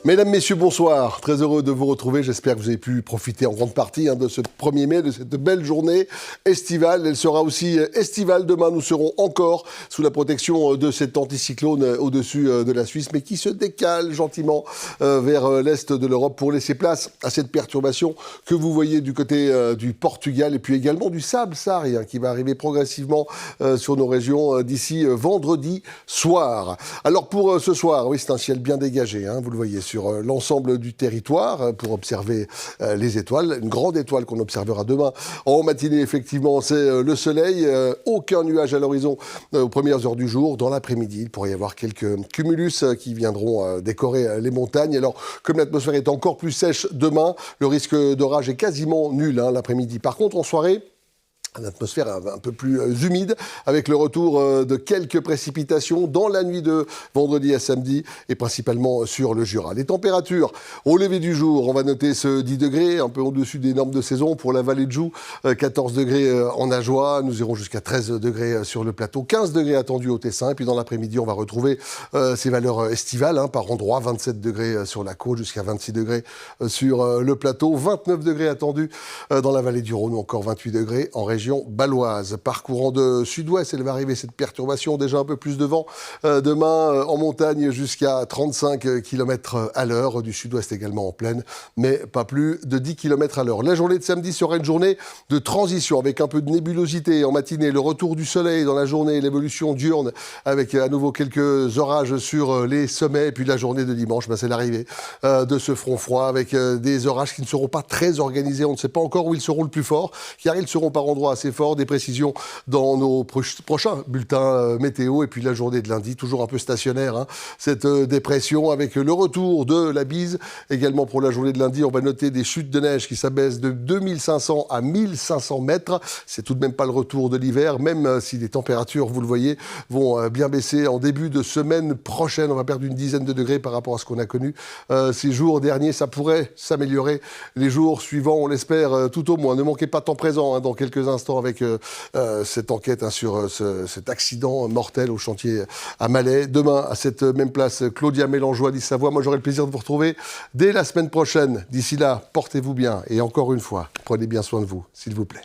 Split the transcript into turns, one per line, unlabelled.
Mesdames, Messieurs, bonsoir. Très heureux de vous retrouver. J'espère que vous avez pu profiter en grande partie de ce 1er mai, de cette belle journée estivale. Elle sera aussi estivale demain. Nous serons encore sous la protection de cet anticyclone au-dessus de la Suisse, mais qui se décale gentiment vers l'est de l'Europe pour laisser place à cette perturbation que vous voyez du côté du Portugal et puis également du sable saharien qui va arriver progressivement sur nos régions d'ici vendredi soir. Alors pour ce soir, oui, c'est un ciel bien dégagé, vous le voyez sur l'ensemble du territoire pour observer les étoiles. Une grande étoile qu'on observera demain en matinée, effectivement, c'est le soleil. Aucun nuage à l'horizon aux premières heures du jour. Dans l'après-midi, il pourrait y avoir quelques cumulus qui viendront décorer les montagnes. Alors, comme l'atmosphère est encore plus sèche demain, le risque d'orage est quasiment nul l'après-midi. Par contre, en soirée, une atmosphère un peu plus humide, avec le retour de quelques précipitations dans la nuit de vendredi à samedi, et principalement sur le Jura. Les températures au lever du jour, on va noter ce 10 degrés, un peu au-dessus des normes de saison pour la vallée de Joux, 14 degrés en Ajoie, nous irons jusqu'à 13 degrés sur le plateau, 15 degrés attendus au Tessin, et puis dans l'après-midi, on va retrouver ces valeurs estivales, par endroit, 27 degrés sur la côte, jusqu'à 26 degrés sur le plateau, 29 degrés attendus dans la vallée du Rhône, ou encore 28 degrés en région baloise. Parcourant de sud-ouest, elle va arriver cette perturbation, déjà un peu plus de vent demain en montagne jusqu'à 35 km à l'heure, du sud-ouest également en plaine, mais pas plus de 10 km à l'heure. La journée de samedi sera une journée de transition avec un peu de nébulosité en matinée, le retour du soleil dans la journée, l'évolution diurne avec à nouveau quelques orages sur les sommets, et puis la journée de dimanche, c'est l'arrivée de ce front froid avec des orages qui ne seront pas très organisés, on ne sait pas encore où ils seront le plus fort, car ils seront par endroits assez forts, des précisions dans nos prochains bulletins météo, et puis la journée de lundi, toujours un peu stationnaire, cette dépression avec le retour de la bise. Également pour la journée de lundi, on va noter des chutes de neige qui s'abaissent de 2500 à 1500 mètres. C'est tout de même pas le retour de l'hiver, même si les températures, vous le voyez, vont bien baisser en début de semaine prochaine. On va perdre une dizaine de degrés par rapport à ce qu'on a connu ces jours derniers. Ça pourrait s'améliorer les jours suivants, on l'espère tout au moins. Ne manquez pas de temps présent dans quelques instants avec cette enquête sur cet accident mortel au chantier à Malais. Demain, à cette même place, Claudia Mélangeois d'Issavoie. Moi, j'aurai le plaisir de vous retrouver dès la semaine prochaine. D'ici là, portez-vous bien et encore une fois, prenez bien soin de vous, s'il vous plaît.